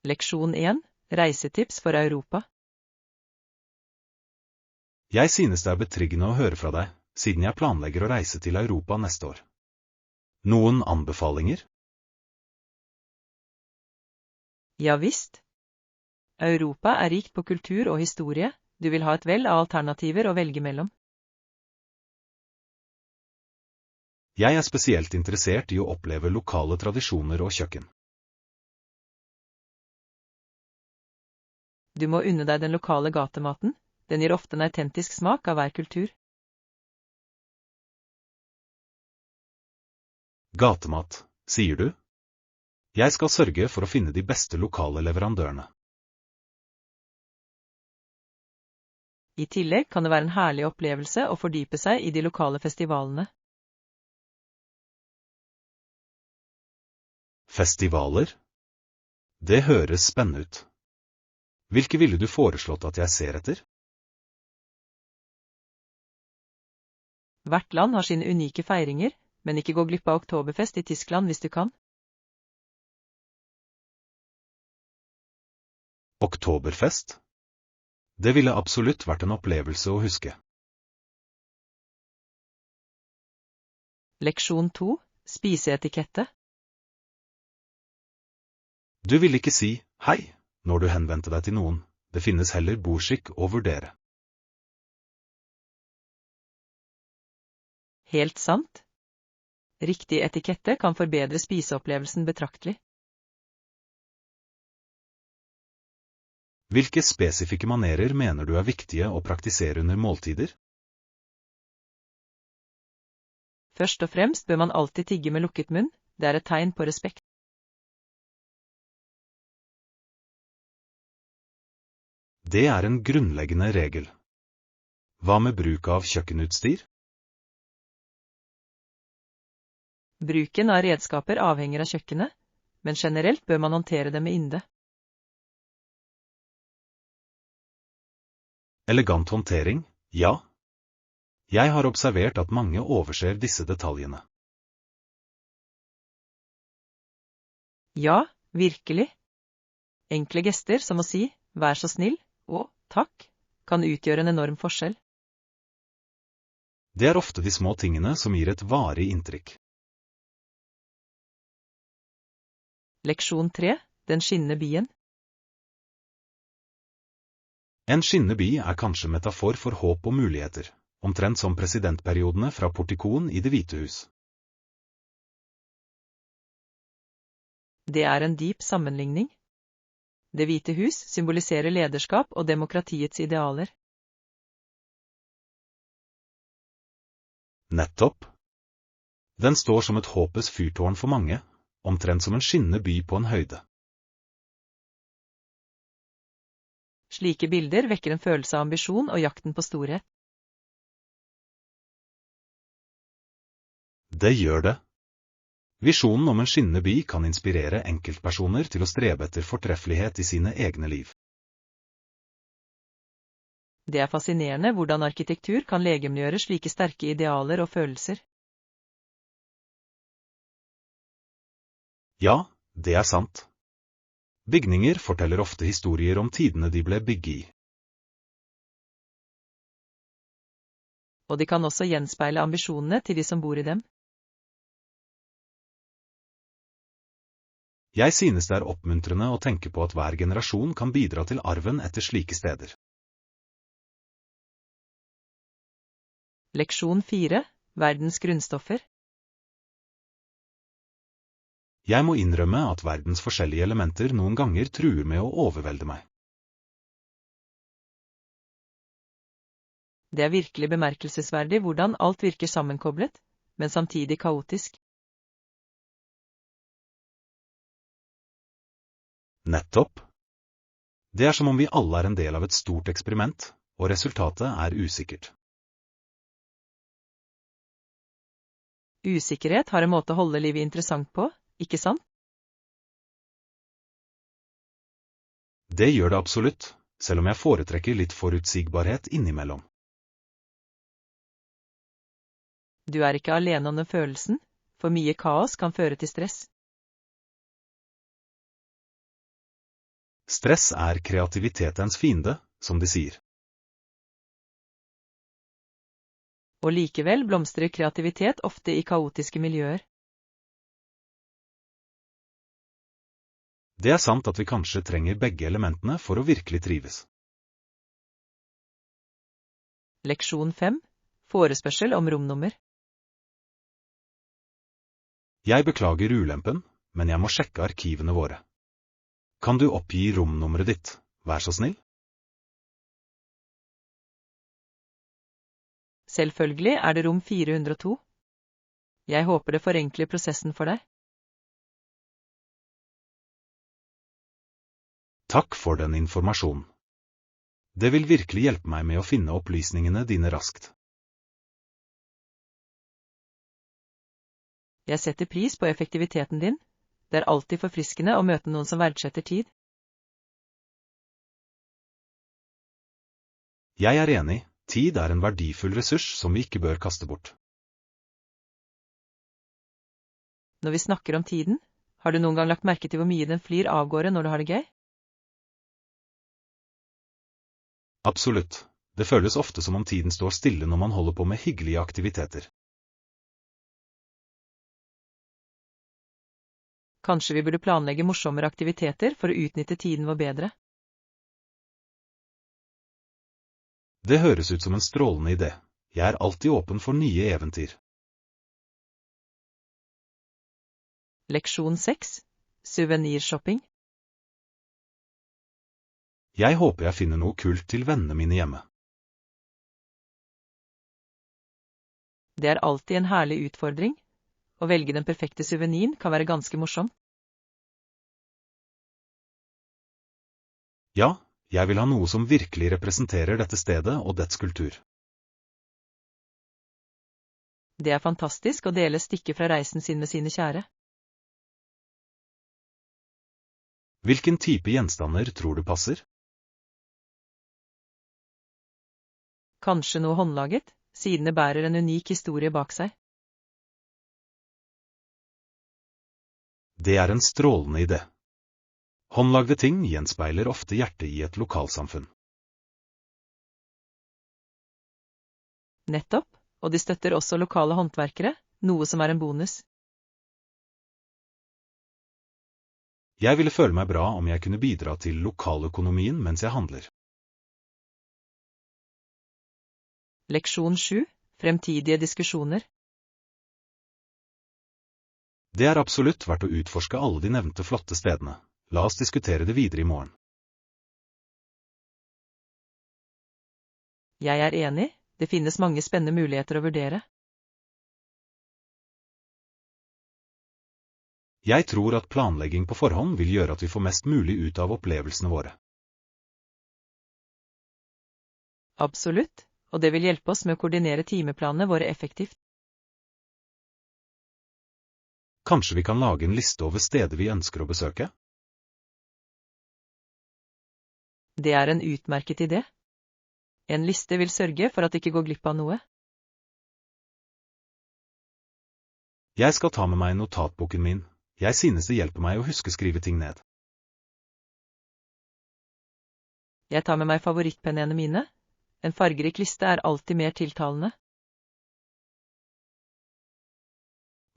Leksjon 1. Reisetips for Europa. Jeg synes det er betryggende å høre fra deg, siden jeg planlegger å reise til Europa neste år. Noen anbefalinger? Ja visst. Europa er rikt på kultur og historie, du vil ha et vell av alternativer å velge mellom. Jeg er spesielt interessert i å oppleve lokale tradisjoner og kjøkken. Du må unne deg den lokale gatematen, den gir ofte en autentisk smak av hver kultur. Gatemat, sier du? Jeg skal sørge for å finne de beste lokale leverandørene. I tillegg kan det være en herlig opplevelse å fordype seg i de lokale festivalene. Festivaler? Det høres spennende ut. Hvilke ville du foreslått at jeg ser etter? Hvert land har sine unike feiringer, men ikke gå glipp av Oktoberfest i Tyskland hvis du kan. Oktoberfest? Det ville absolutt vært en opplevelse å huske. Leksjon 2. Spiseetikette. Du vil ikke si «hei» når du henvendte deg til noen, det finnes heller bordskikk å vurdere. Helt sant. Riktig etikette kan forbedre spiseopplevelsen betraktelig. Hvilke spesifikke manerer mener du er viktige å praktisere under måltider? Først og fremst bør man alltid tigge med lukket munn, det er et tegn på respekt. Det er en grunnleggende regel. Hva med bruk av kjøkkenutstyr? Bruken av redskaper avhenger av kjøkkenet, men generelt bør man håndtere det med ynde. Elegant håndtering, ja. Jeg har observert at mange overser disse detaljene. Ja, virkelig. Enkle gester som å si, vær så snill, og takk, kan utgjøre en enorm forskjell. Det er ofte de små tingene som gir et varig inntrykk. Leksjon 3. Den skinnende bien. En skinnende by er kanskje metafor for håp og muligheter, omtrent som presidentperiodene fra Portikon i Det hvite hus. Det er en dyp sammenligning. Det hvite hus symboliserer lederskap og demokratiets idealer. Nettopp. Den står som et håpets fyrtårn for mange, omtrent som en skinnende by på en høyde. Slike bilder vekker en følelse av ambisjon og jakten på storhet. Det gjør det. Visjonen om en skinnende by kan inspirere enkeltpersoner til å strebe etter fortreffelighet i sine egne liv. Det er fascinerende hvordan arkitektur kan legemliggjøre slike sterke idealer og følelser. Ja, det er sant. Bygninger forteller ofte historier om tidene de ble bygget i. Og de kan også gjenspeile ambisjonene til de som bor i dem. Jeg synes det er oppmuntrende å tenke på at hver generasjon kan bidra til arven etter slike steder. Leksjon 4. Verdens grunnstoffer. Jeg må innrømme at verdens forskjellige elementer noen ganger truer med å overvelde meg. Det er virkelig bemerkelsesverdig hvordan alt virker sammenkoblet, men samtidig kaotisk. Nettopp. Det er som om vi alle er en del av et stort eksperiment, og resultatet er usikkert. Usikkerhet har en måte å holde livet interessant på, ikke sant? Det gjør det absolutt, selv om jeg foretrekker litt forutsigbarhet innimellom. Du er ikke alene om den følelsen, for mye kaos kan føre til stress. Stress er kreativitetens fiende, som de sier. Og likevel blomstrer kreativitet ofte i kaotiske miljøer. Det er sant at vi kanskje trenger begge elementene for å virkelig trives. Leksjon 5. Forespørsel om romnummer. Jeg beklager ulempen, men jeg må sjekke arkivene våre. Kan du oppgi romnummeret ditt, vær så snill? Selvfølgelig er det rom 402. Jeg håper det forenkler prosessen for deg. Takk for den informasjonen. Det vil virkelig hjelpe meg med å finne opplysningene dine raskt. Jeg setter pris på effektiviteten din. Det er alltid forfriskende å møte noen som verdsetter tid. Jeg er enig, tid er en verdifull ressurs som vi ikke bør kaste bort. Når vi snakker om tiden, har du noen gang lagt merke til hvor mye den flyr av gårde når du har det gøy? Absolutt. Det føles ofte som om tiden står stille når man holder på med hyggelige aktiviteter. Kanskje vi burde planlegge morsommere aktiviteter for å utnytte tiden vår bedre? Det høres ut som en strålende idé. Jeg er alltid åpen for nye eventyr. Leksjon 6. Suvenirshopping. Jeg håper jeg finner noe kult til vennene mine hjemme. Det er alltid en herlig utfordring. Å velge den perfekte suveniren kan være ganske morsomt. Ja, jeg vil ha noe som virkelig representerer dette stedet og dets kultur. Det er fantastisk å dele stykker fra reisen sin med sine kjære. Hvilken type gjenstander tror du passer? Kanskje noe håndlaget, siden det bærer en unik historie bak seg. Det er en strålende idé. Håndlagde ting gjenspeiler ofte hjertet i et lokalsamfunn. Nettopp, og de støtter også lokale håndverkere, noe som er en bonus. Jeg ville føle meg bra om jeg kunne bidra til lokaløkonomien mens jeg handler. Leksjon 7. Fremtidige diskusjoner. Det er absolutt verdt å utforske alle de nevnte flotte stedene. La oss diskutere det videre i morgen. Jeg er enig, det finnes mange spennende muligheter å vurdere. Jeg tror at planlegging på forhånd vil gjøre at vi får mest mulig ut av opplevelsene våre. Absolutt, og det vil hjelpe oss med å koordinere timeplanene våre effektivt. Kanskje vi kan lage en liste over steder vi ønsker å besøke? Det er en utmerket idé. En liste vil sørge for at du ikke går glipp av noe. Jeg skal ta med meg notatboken min. Jeg synes det hjelper meg å huske skrive ting ned. Jeg tar med meg favorittpennene mine. En fargerik liste er alltid mer tiltalende.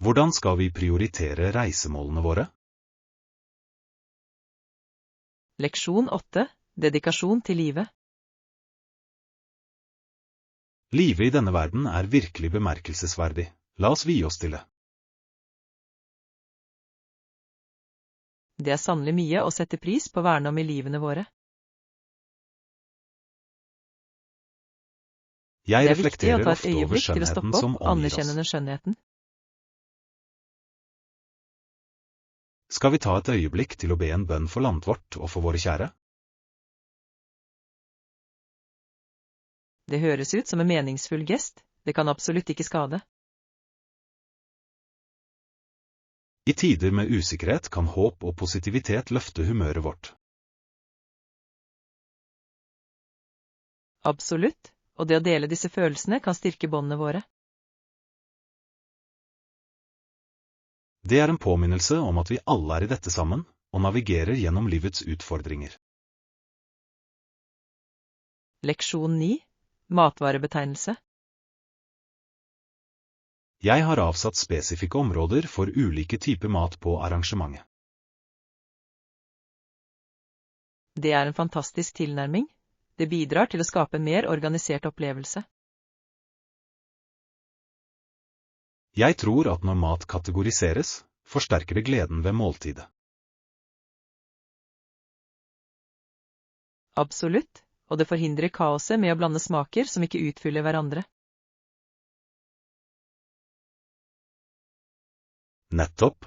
Hvordan skal vi prioritere reisemålene våre? Leksjon 8. Dedikasjon til livet. Livet i denne verden er virkelig bemerkelsesverdig. La oss vie oss til det. Det er sannelig mye å sette pris på å verne om i livene våre. Jeg Det er viktig å reflekterer ta et ofte over øyeblikk til å skjønnheten stoppe som opp og omgir oss. anerkjenne den skjønnheten. Skal vi ta et øyeblikk til å be en bønn for landet vårt og for våre kjære? Det høres ut som en meningsfull gest, det kan absolutt ikke skade. I tider med usikkerhet kan håp og positivitet løfte humøret vårt. Absolutt, og det å dele disse følelsene kan styrke båndene våre. Det er en påminnelse om at vi alle er i dette sammen, og navigerer gjennom livets utfordringer. Leksjon 9. Matvarebetegnelse. Jeg har avsatt spesifikke områder for ulike typer mat på arrangementet. Det er en fantastisk tilnærming. Det bidrar til å skape en mer organisert opplevelse. Jeg tror at når mat kategoriseres, forsterker det gleden ved måltidet. Absolutt, og det forhindrer kaoset med å blande smaker som ikke utfyller hverandre. Nettopp.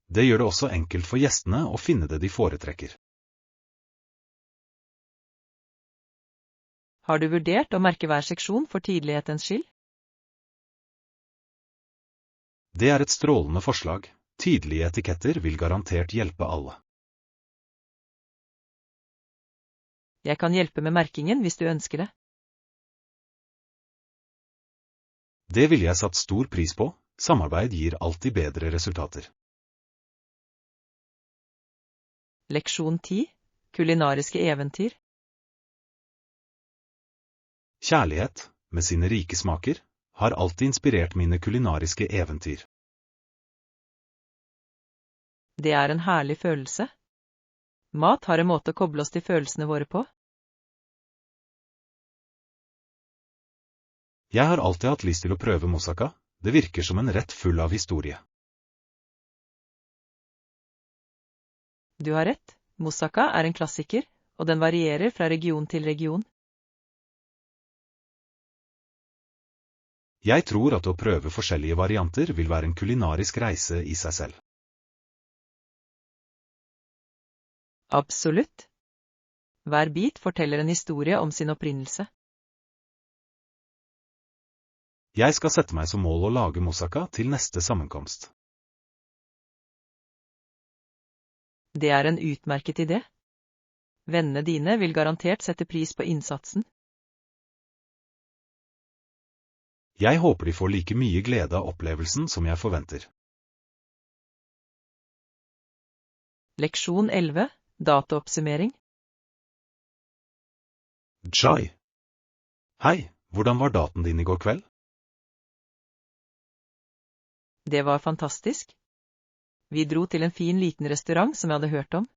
Det gjør det også enkelt for gjestene å finne det de foretrekker. Har du vurdert å merke hver seksjon for tydelighetens skyld? Det er et strålende forslag. Tydelige etiketter vil garantert hjelpe alle. Jeg kan hjelpe med merkingen hvis du ønsker det. Det ville jeg satt stor pris på. Samarbeid gir alltid bedre resultater. Leksjon 10. Kulinariske eventyr. Kjærlighet, med sine rike smaker, har alltid inspirert mine kulinariske eventyr. Det er en herlig følelse. Mat har en måte å koble oss til følelsene våre på. Jeg har alltid hatt lyst til å prøve moussaka. Det virker som en rett full av historie. Du har rett, moussaka er en klassiker, og den varierer fra region til region. Jeg tror at å prøve forskjellige varianter vil være en kulinarisk reise i seg selv. Absolutt. Hver bit forteller en historie om sin opprinnelse. Jeg skal sette meg som mål å lage moussaka til neste sammenkomst. Det er en utmerket idé. Vennene dine vil garantert sette pris på innsatsen. Jeg håper de får like mye glede av opplevelsen som jeg forventer. Leksjon 11. Datooppsummering. Jai. Hei, hvordan var daten din i går kveld? Det var fantastisk. Vi dro til en fin liten restaurant som jeg hadde hørt om.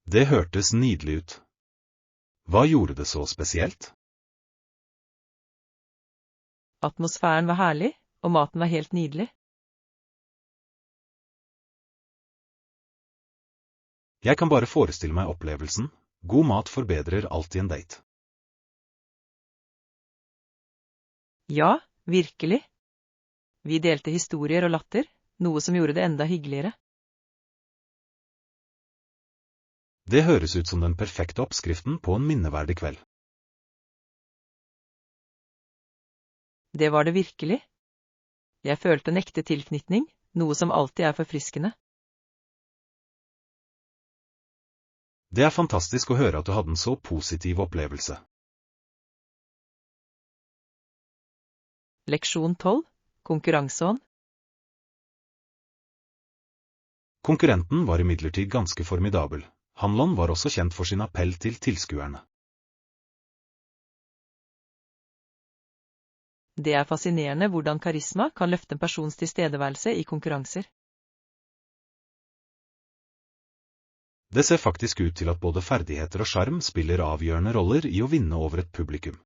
Det hørtes nydelig ut. Hva gjorde det så spesielt? Atmosfæren var herlig, og maten var helt nydelig. Jeg kan bare forestille meg opplevelsen. God mat forbedrer alltid en date. Ja, virkelig. Vi delte historier og latter, noe som gjorde det enda hyggeligere. Det høres ut som den perfekte oppskriften på en minneverdig kveld. Det var det virkelig. Jeg følte en ekte tilknytning, noe som alltid er forfriskende. Det er fantastisk å høre at du hadde en så positiv opplevelse. Leksjon 12. Konkurranseånd. Konkurrenten var imidlertid ganske formidabel. Hanlon var også kjent for sin appell til tilskuerne. Det er fascinerende hvordan karisma kan løfte en persons tilstedeværelse i konkurranser. Det ser faktisk ut til at både ferdigheter og sjarm spiller avgjørende roller i å vinne over et publikum.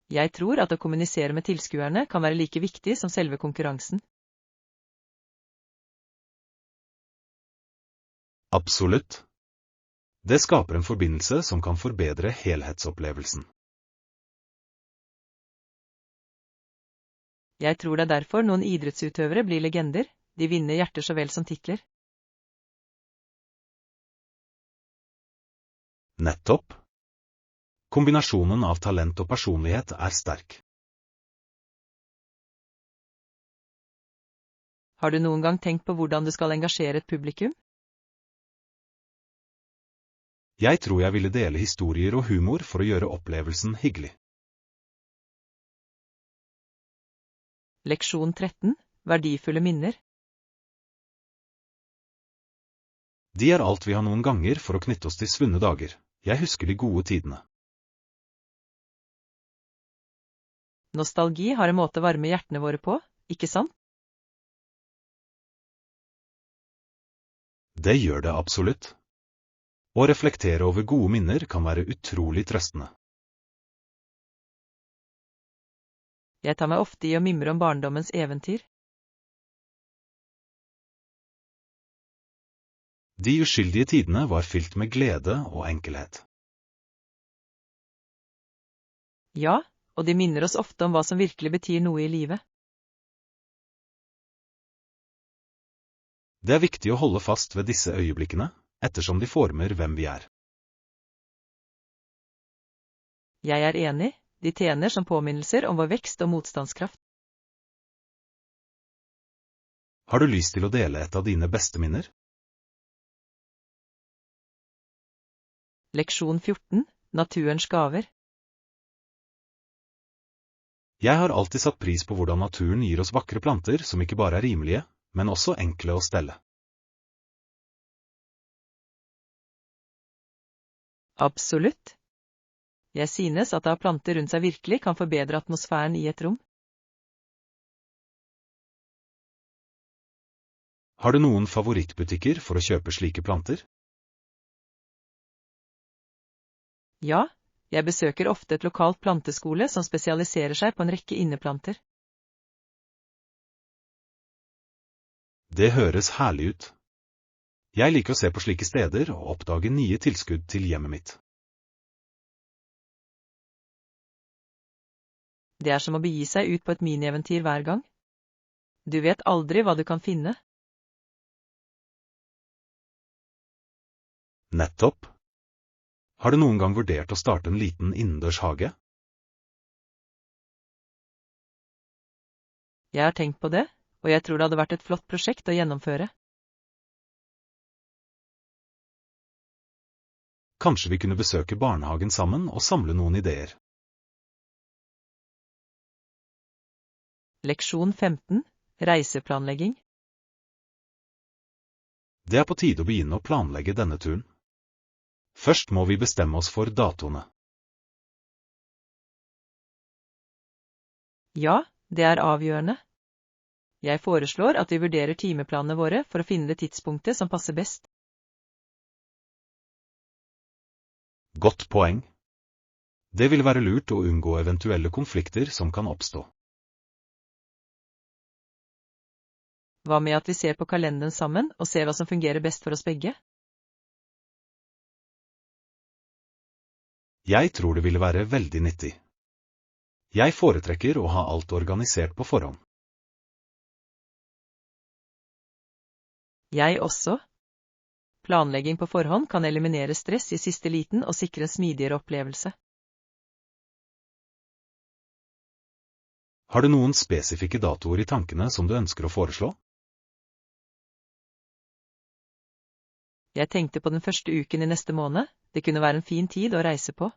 Jeg tror at å kommunisere med tilskuerne kan være like viktig som selve konkurransen. Absolutt. Det skaper en forbindelse som kan forbedre helhetsopplevelsen. Jeg tror det er derfor noen idrettsutøvere blir legender, de vinner hjerter så vel som titler. Nettopp. Kombinasjonen av talent og personlighet er sterk. Har du noen gang tenkt på hvordan du skal engasjere et publikum? Jeg tror jeg ville dele historier og humor for å gjøre opplevelsen hyggelig. Leksjon 13. Verdifulle minner. De er alt vi har noen ganger for å knytte oss til svunne dager. Jeg husker de gode tidene. Nostalgi har en måte å varme hjertene våre på, ikke sant? Det gjør det absolutt. Å reflektere over gode minner kan være utrolig trøstende. Jeg tar meg ofte i å mimre om barndommens eventyr. De uskyldige tidene var fylt med glede og enkelhet. Ja, og de minner oss ofte om hva som virkelig betyr noe i livet. Det er viktig å holde fast ved disse øyeblikkene, ettersom de former hvem vi er. Jeg er enig, de tjener som påminnelser om vår vekst og motstandskraft. Har du lyst til å dele et av dine beste minner? Leksjon 14, naturens gaver. Jeg har alltid satt pris på hvordan naturen gir oss vakre planter som ikke bare er rimelige, men også enkle å stelle. Absolutt. Jeg synes at å ha planter rundt seg virkelig kan forbedre atmosfæren i et rom. Har du noen favorittbutikker for å kjøpe slike planter? Ja, jeg besøker ofte et lokalt planteskole som spesialiserer seg på en rekke inneplanter. Det høres herlig ut. Jeg liker å se på slike steder og oppdage nye tilskudd til hjemmet mitt. Det er som å begi seg ut på et minieventyr hver gang. Du vet aldri hva du kan finne. Nettopp. Har du noen gang vurdert å starte en liten innendørs hage? Jeg har tenkt på det, og jeg tror det hadde vært et flott prosjekt å gjennomføre. Kanskje vi kunne besøke barnehagen sammen og samle noen ideer. Leksjon 15, reiseplanlegging. Det er på tide å begynne å planlegge denne turen. Først må vi bestemme oss for datoene. Ja, det er avgjørende. Jeg foreslår at vi vurderer timeplanene våre for å finne det tidspunktet som passer best. Godt poeng. Det vil være lurt å unngå eventuelle konflikter som kan oppstå. Hva med at vi ser på kalenderen sammen og ser hva som fungerer best for oss begge? Jeg tror det ville være veldig nyttig. Jeg foretrekker å ha alt organisert på forhånd. Jeg også. Planlegging på forhånd kan eliminere stress i siste liten og sikre en smidigere opplevelse. Har du noen spesifikke datoer i tankene som du ønsker å foreslå? Jeg tenkte på den første uken i neste måned. Det kunne være en fin tid å reise på.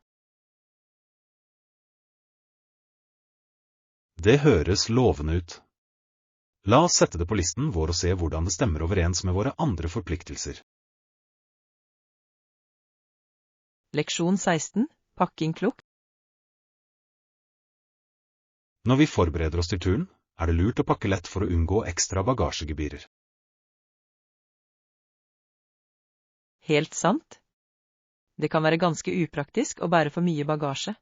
Det høres lovende ut. La oss sette det på listen vår og se hvordan det stemmer overens med våre andre forpliktelser. Leksjon 16, pakking klokt. Når vi forbereder oss til turen, er det lurt å pakke lett for å unngå ekstra bagasjegebyrer. Helt sant. Det kan være ganske upraktisk å bære for mye bagasje.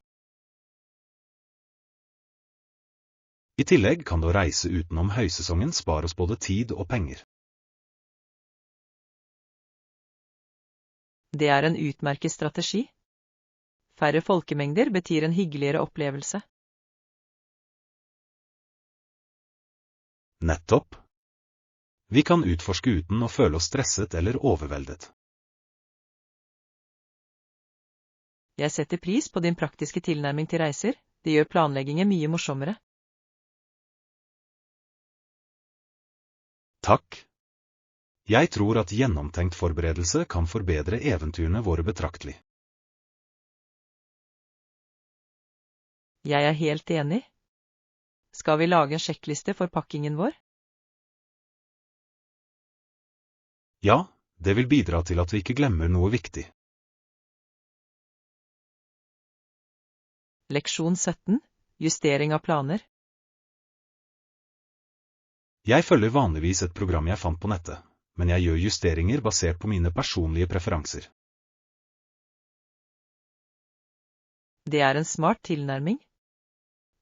I tillegg kan det å reise utenom høysesongen spare oss både tid og penger. Det er en utmerket strategi. Færre folkemengder betyr en hyggeligere opplevelse. Nettopp. Vi kan utforske uten å føle oss stresset eller overveldet. Jeg setter pris på din praktiske tilnærming til reiser. Det gjør planleggingen mye morsommere. Takk. Jeg tror at gjennomtenkt forberedelse kan forbedre eventyrene våre betraktelig. Jeg er helt enig. Skal vi lage en sjekkliste for pakkingen vår? Ja, Det vil bidra til at vi ikke glemmer noe viktig. Leksjon 17. Justering av planer. Jeg følger vanligvis et program jeg fant på nettet, men jeg gjør justeringer basert på mine personlige preferanser. Det er en smart tilnærming.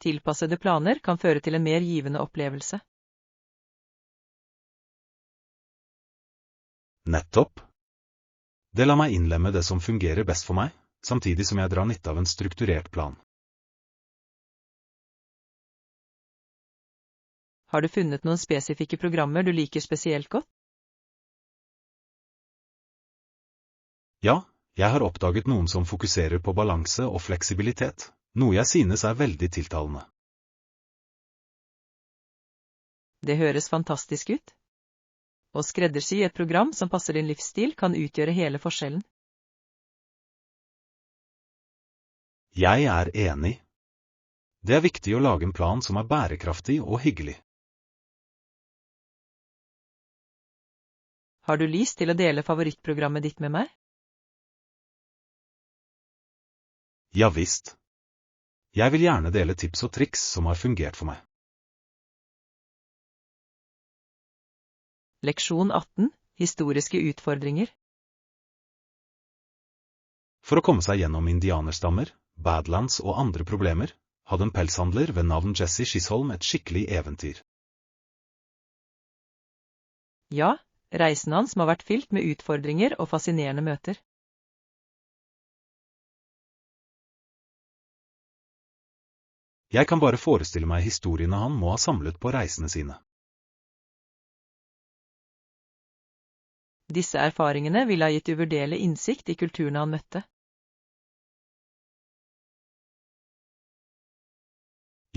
Tilpassede planer kan føre til en mer givende opplevelse. Nettopp. Det lar meg innlemme det som fungerer best for meg, samtidig som jeg drar nytte av en strukturert plan. Har du funnet noen spesifikke programmer du liker spesielt godt? Ja, jeg har oppdaget noen som fokuserer på balanse og fleksibilitet, noe jeg synes er veldig tiltalende. Det høres fantastisk ut. Å skreddersy et program som passer din livsstil kan utgjøre hele forskjellen. Jeg er enig. Det er viktig å lage en plan som er bærekraftig og hyggelig. Har du lyst til å dele favorittprogrammet ditt med meg? Ja visst. Jeg vil gjerne dele tips og triks som har fungert for meg. Leksjon 18. Historiske utfordringer. For å komme seg gjennom indianerstammer, Badlands og andre problemer, hadde en pelshandler ved navn Jesse Chisholm et skikkelig eventyr. Ja, reisen hans må ha vært fylt med utfordringer og fascinerende møter. Jeg kan bare forestille meg historiene han må ha samlet på reisene sine. Disse erfaringene ville ha gitt uvurderlig innsikt i kulturene han møtte.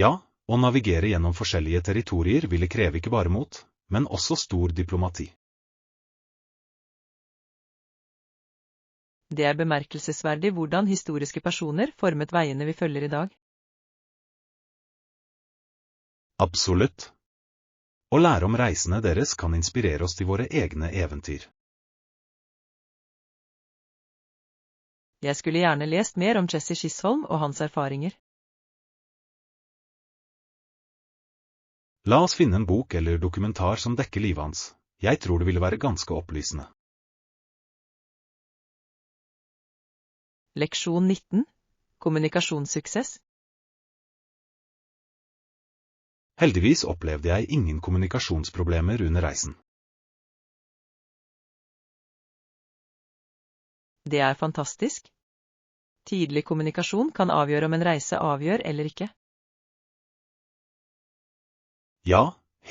Ja, å navigere gjennom forskjellige territorier ville kreve ikke bare mot, men også stor diplomati. Det er bemerkelsesverdig hvordan historiske personer formet veiene vi følger i dag. Absolutt. Å lære om reisene deres kan inspirere oss til våre egne eventyr. Jeg skulle gjerne lest mer om Jesse Chisholm og hans erfaringer. La oss finne en bok eller dokumentar som dekker livet hans. Jeg tror det ville være ganske opplysende. Leksjon 19. Kommunikasjonssuksess. Heldigvis opplevde jeg ingen kommunikasjonsproblemer under reisen. Det er fantastisk. Tidlig kommunikasjon kan avgjøre om en reise avgjør eller ikke. Ja,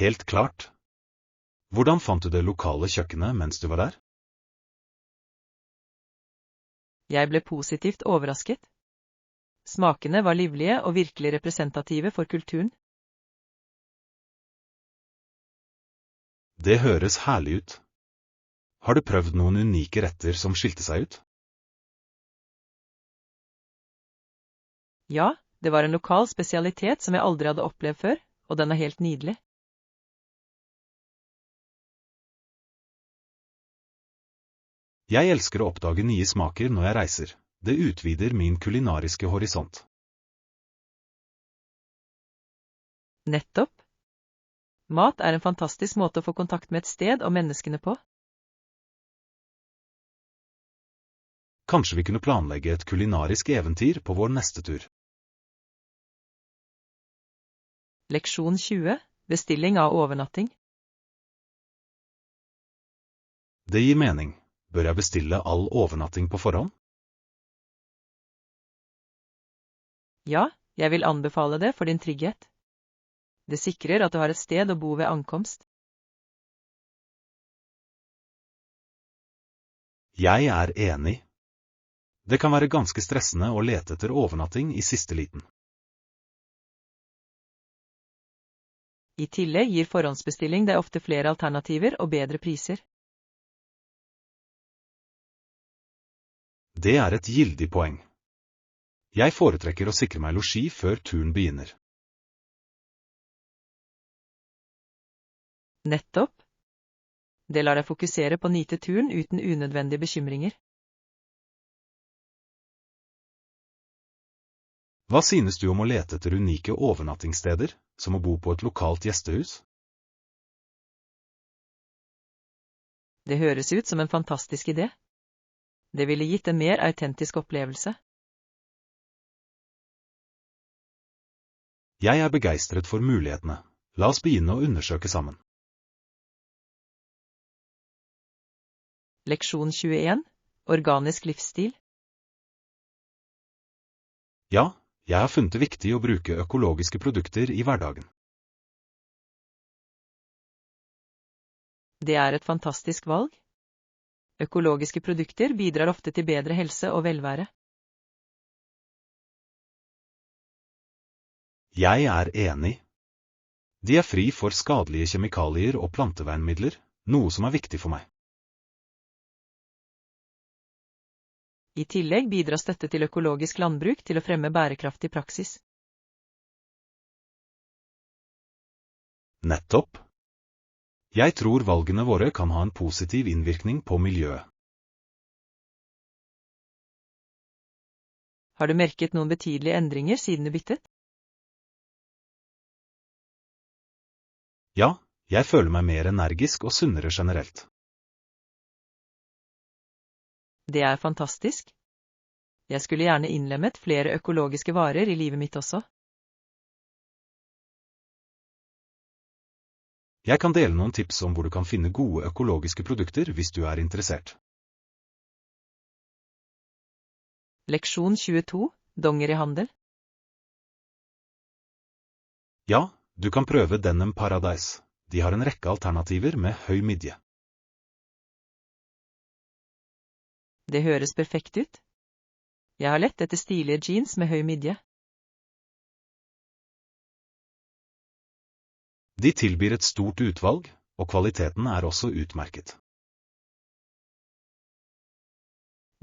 helt klart. Hvordan fant du det lokale kjøkkenet mens du var der? Jeg ble positivt overrasket. Smakene var livlige og virkelig representative for kulturen. Det høres herlig ut. Har du prøvd noen unike retter som skilte seg ut? Ja, det var en lokal spesialitet som jeg aldri hadde opplevd før, og den er helt nydelig. Jeg elsker å oppdage nye smaker når jeg reiser. Det utvider min kulinariske horisont. Nettopp. Mat er en fantastisk måte å få kontakt med et sted og menneskene på. Kanskje vi kunne planlegge et kulinarisk eventyr på vår neste tur. Leksjon 20. Bestilling av overnatting. Det gir mening. Bør jeg bestille all overnatting på forhånd? Ja, jeg vil anbefale det for din trygghet. Det sikrer at du har et sted å bo ved ankomst. Jeg er enig. Det kan være ganske stressende å lete etter overnatting i siste liten. I tillegg gir forhåndsbestilling deg ofte flere alternativer og bedre priser. Det er et gyldig poeng. Jeg foretrekker å sikre meg losji før turen begynner. Nettopp. Det lar deg fokusere på å nyte turen uten unødvendige bekymringer. Hva synes du om å lete etter unike overnattingssteder, som å bo på et lokalt gjestehus? Det høres ut som en fantastisk idé. Det ville gitt en mer autentisk opplevelse. Jeg er begeistret for mulighetene. La oss begynne å undersøke sammen. Leksjon 21. Organisk livsstil. Ja, jeg har funnet det viktig å bruke økologiske produkter i hverdagen. Det er et fantastisk valg. Økologiske produkter bidrar ofte til bedre helse og velvære. Jeg er enig. De er fri for skadelige kjemikalier og plantevernmidler, noe som er viktig for meg. I tillegg bidrar støtte til økologisk landbruk til å fremme bærekraftig praksis. Nettopp. Jeg tror valgene våre kan ha en positiv innvirkning på miljøet. Har du merket noen betydelige endringer siden du byttet? Ja, jeg føler meg mer energisk og sunnere generelt. Det er fantastisk. Jeg skulle gjerne innlemmet flere økologiske varer i livet mitt også. Jeg kan dele noen tips om hvor du kan finne gode økologiske produkter hvis du er interessert. Leksjon 22. Dongerihandel. Ja, du kan prøve Denim Paradise. De har en rekke alternativer med høy midje. Det høres perfekt ut. Jeg har lett etter stilige jeans med høy midje. De tilbyr et stort utvalg, og kvaliteten er også utmerket.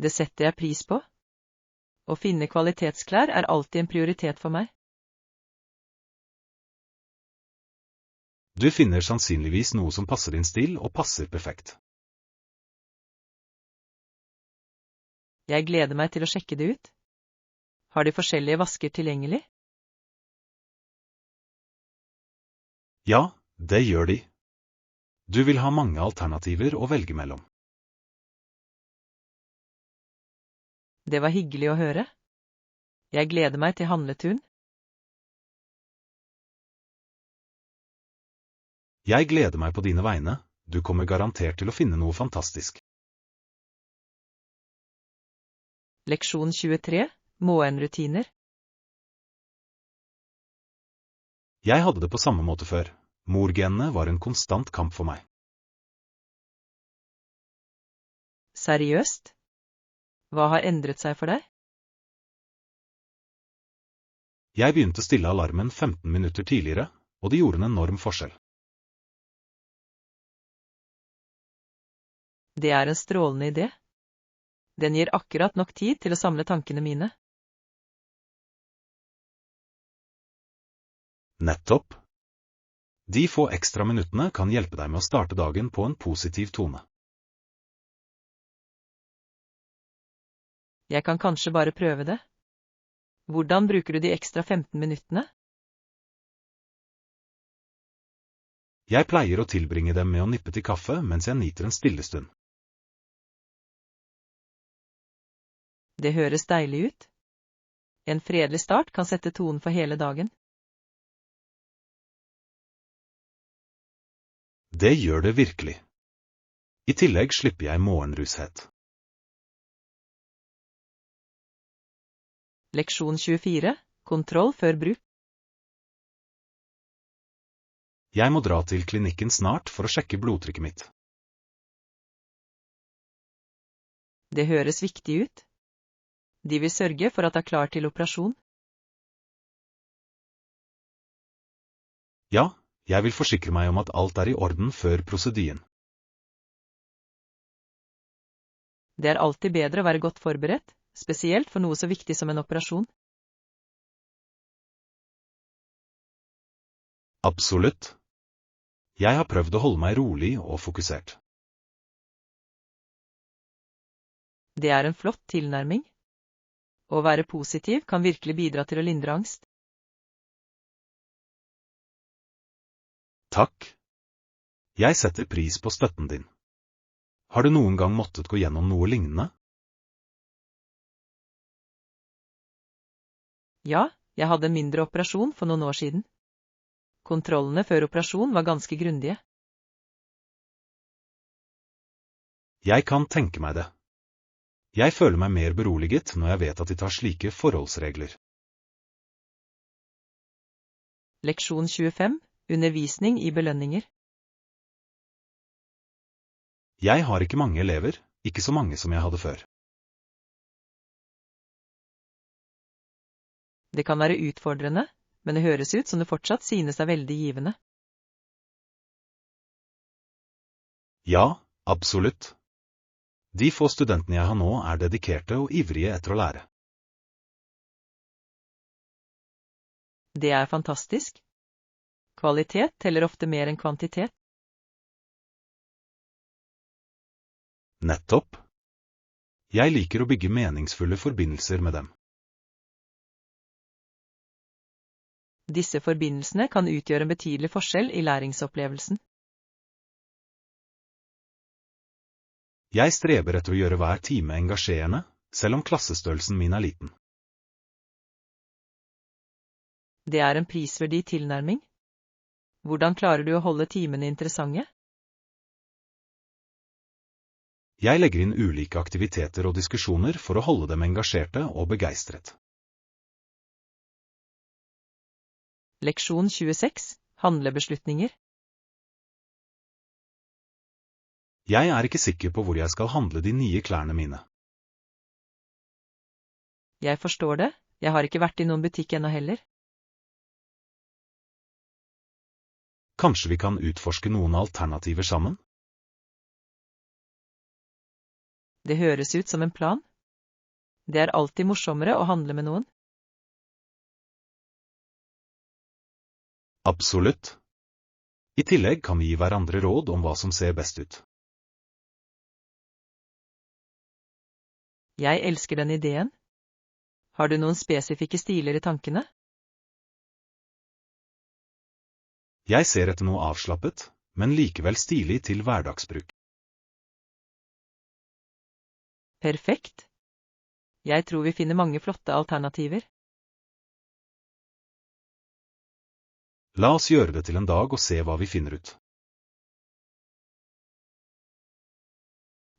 Det setter jeg pris på. Å finne kvalitetsklær er alltid en prioritet for meg. Du finner sannsynligvis noe som passer din stil og passer perfekt. Jeg gleder meg til å sjekke det ut. Har de forskjellige vasker tilgjengelig? Ja, det gjør de. Du vil ha mange alternativer å velge mellom. Det var hyggelig å høre. Jeg gleder meg til handleturen. Jeg gleder meg på dine vegne, du kommer garantert til å finne noe fantastisk. Leksjon 23. Morgenrutiner. Jeg hadde det på samme måte før. Morgenene var en konstant kamp for meg. Seriøst? Hva har endret seg for deg? Jeg begynte å stille alarmen 15 minutter tidligere, og det gjorde en enorm forskjell. Det er en strålende idé. Den gir akkurat nok tid til å samle tankene mine. Nettopp. De få ekstra minuttene kan hjelpe deg med å starte dagen på en positiv tone. Jeg kan kanskje bare prøve det. Hvordan bruker du de ekstra 15 minuttene? Jeg pleier å tilbringe dem med å nippe til kaffe mens jeg nyter en stillestund. Det høres deilig ut. En fredelig start kan sette tonen for hele dagen. Det gjør det virkelig. I tillegg slipper jeg morgenrushet. Leksjon 24. Kontroll før bruk. Jeg må dra til klinikken snart for å sjekke blodtrykket mitt. Det høres viktig ut. De vil sørge for at du er klar til operasjon. Ja, jeg vil forsikre meg om at alt er i orden før prosedyren. Det er alltid bedre å være godt forberedt, spesielt for noe så viktig som en operasjon. Absolutt. Jeg har prøvd å holde meg rolig og fokusert. Det er en flott tilnærming. Å være positiv kan virkelig bidra til å lindre angst. Takk. Jeg setter pris på støtten din. Har du noen gang måttet gå gjennom noe lignende? Ja, jeg hadde en mindre operasjon for noen år siden. Kontrollene før operasjon var ganske grundige. Jeg kan tenke meg det. Jeg føler meg mer beroliget når jeg vet at de tar slike forholdsregler. Leksjon 25. Undervisning i belønninger. Jeg har ikke mange elever, ikke så mange som jeg hadde før. Det kan være utfordrende, men det høres ut som det fortsatt synes er veldig givende. Ja, absolutt. De få studentene jeg har nå er dedikerte og ivrige etter å lære. Det er fantastisk. Kvalitet teller ofte mer enn kvantitet. Nettopp. Jeg liker å bygge meningsfulle forbindelser med dem. Disse forbindelsene kan utgjøre en betydelig forskjell i læringsopplevelsen. Jeg streber etter å gjøre hver time engasjerende, selv om klassestørrelsen min er liten. Det er en prisverdig tilnærming. Hvordan klarer du å holde timene interessante? Jeg legger inn ulike aktiviteter og diskusjoner for å holde dem engasjerte og begeistret. Leksjon 26. Handlebeslutninger. Jeg er ikke sikker på hvor jeg skal handle de nye klærne mine. Jeg forstår det, jeg har ikke vært i noen butikk ennå heller. Kanskje vi kan utforske noen alternativer sammen? Det høres ut som en plan. Det er alltid morsommere å handle med noen. Absolutt. I tillegg kan vi gi hverandre råd om hva som ser best ut. Jeg elsker den ideen. Har du noen spesifikke stiler i tankene? Jeg ser etter noe avslappet, men likevel stilig til hverdagsbruk. Perfekt. Jeg tror vi finner mange flotte alternativer. La oss gjøre det til en dag og se hva vi finner ut.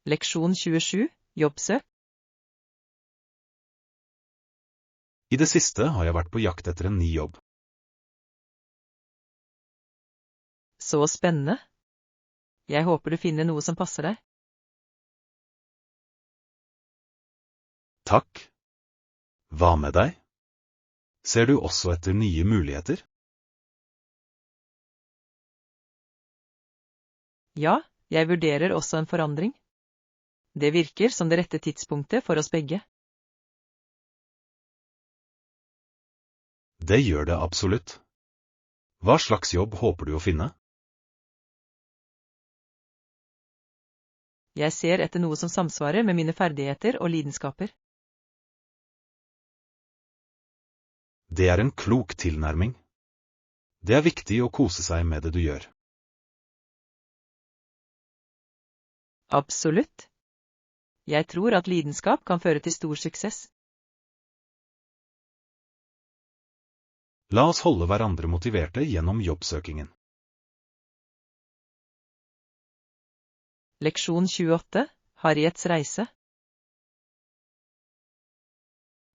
Leksjon 27. Jobbsøk. I det siste har jeg vært på jakt etter en ny jobb. Så spennende. Jeg håper du finner noe som passer deg. Takk. Hva med deg? Ser du også etter nye muligheter? Ja, jeg vurderer også en forandring. Det virker som det rette tidspunktet for oss begge. Det gjør det absolutt. Hva slags jobb håper du å finne? Jeg ser etter noe som samsvarer med mine ferdigheter og lidenskaper. Det er en klok tilnærming. Det er viktig å kose seg med det du gjør. Absolutt. Jeg tror at lidenskap kan føre til stor suksess. La oss holde hverandre motiverte gjennom jobbsøkingen. Leksjon 28. Harriets reise.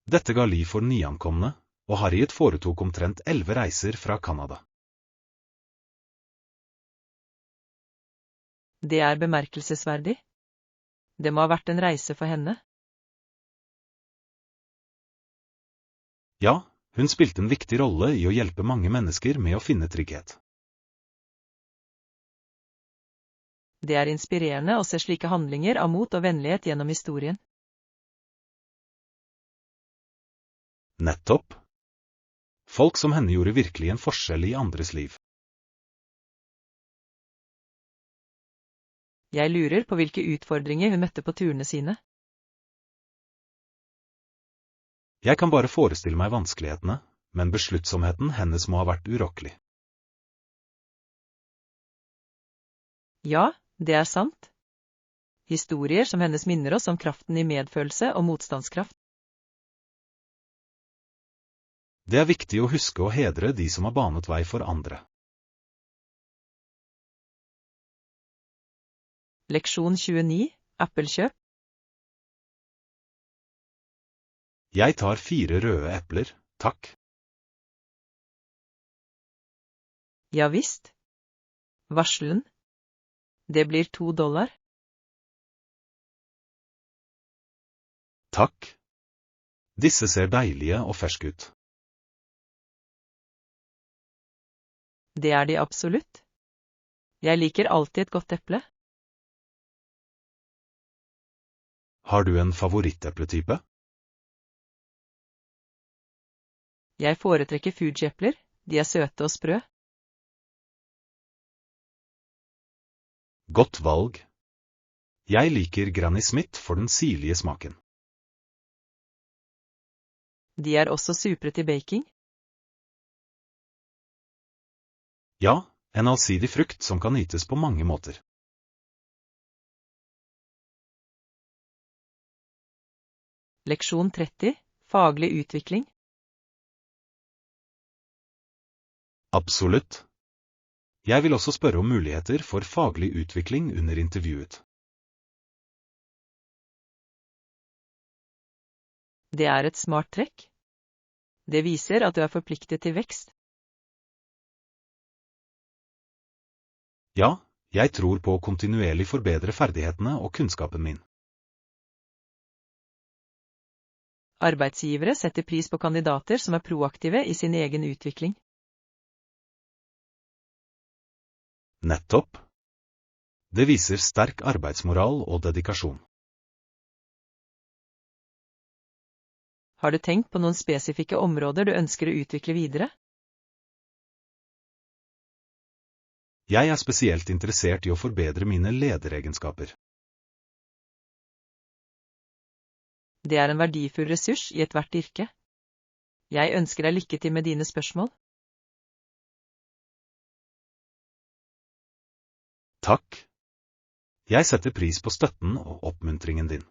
Dette ga liv for nyankomne, og Harriet foretok omtrent 11 reiser fra Canada. Det er bemerkelsesverdig. Det må ha vært en reise for henne. Ja, hun spilte en viktig rolle i å hjelpe mange mennesker med å finne trygghet. Det er inspirerende å se slike handlinger av mot og vennlighet gjennom historien. Nettopp. Folk som henne gjorde virkelig en forskjell i andres liv. Jeg lurer på hvilke utfordringer hun møtte på turene sine. Jeg kan bare forestille meg vanskelighetene, men besluttsomheten hennes må ha vært urokkelig. Ja, det er sant. Historier som hennes minner oss om kraften i medfølelse og motstandskraft. Det er viktig å huske å hedre de som har banet vei for andre. Leksjon 29, eplekjøp. Jeg tar 4 røde epler, takk. Ja visst. Varselen. Det blir $2. Takk. Disse ser deilige og ferske ut. Det er de absolutt. Jeg liker alltid et godt eple. Har du en favorittepletype? Jeg foretrekker Fuji-epler, de er søte og sprø. Godt valg. Jeg liker Granny Smith for den sirlige smaken. De er også supre til baking. Ja, en allsidig frukt som kan nytes på mange måter. Leksjon 30, faglig utvikling. Absolutt. Jeg vil også spørre om muligheter for faglig utvikling under intervjuet. Det er et smart trekk. Det viser at du er forpliktet til vekst. Ja, jeg tror på å kontinuerlig forbedre ferdighetene og kunnskapen min. Arbeidsgivere setter pris på kandidater som er proaktive i sin egen utvikling. Nettopp. Det viser sterk arbeidsmoral og dedikasjon. Har du tenkt på noen spesifikke områder du ønsker å utvikle videre? Jeg er spesielt interessert i å forbedre mine lederegenskaper. Det er en verdifull ressurs i ethvert yrke. Jeg ønsker deg lykke til med dine spørsmål. Takk. Jeg setter pris på støtten og oppmuntringen din.